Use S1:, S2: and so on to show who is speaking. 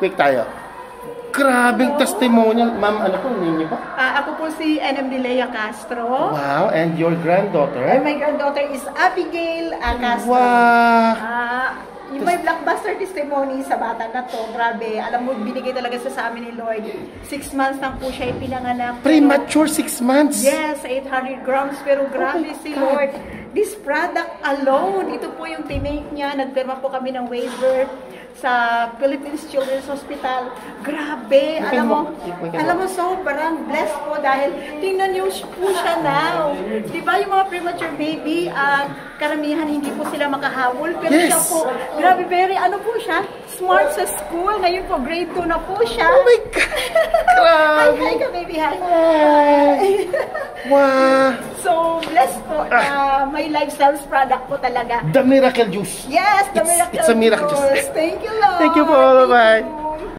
S1: quick tayo. Grabing testimonial. Ma'am, ano po, ninyo pa?
S2: Ako po si NMD Lea Castro.
S1: Wow, and your granddaughter?
S2: My granddaughter is Abigail Castro.
S1: Wow!
S2: Yung may blockbuster testimony sa bata na to, grabe. Alam mo, binigay talaga sa amin ni Lord. 6 months lang po siya ipinanganak.
S1: Premature 6 months?
S2: Yes, 800 grams. Pero grabe si Lord. This product alone, ito po yung tinake niya. Nagpirma po kami ng waiver sa Philippines Children's Hospital. Grabe. Alam mo, sobrang blessed po dahil tingnan niyo po siya now. Diba yung mga premature baby, karamihan hindi po sila makahabol. Pero siya po, grabe, very, ano po siya? Smart sa school. Ngayon po, grade 2 na po siya.
S1: Oh my God! Grabe!
S2: Hi ka, baby. Hi.
S1: Wow!
S2: So, blessed po. May lifestyle product po talaga.
S1: The Miracle Juice.
S2: Yes, the Miracle Juice.
S1: It's a Miracle Juice.
S2: Thank you, Lord.
S1: Thank you po. Bye-bye.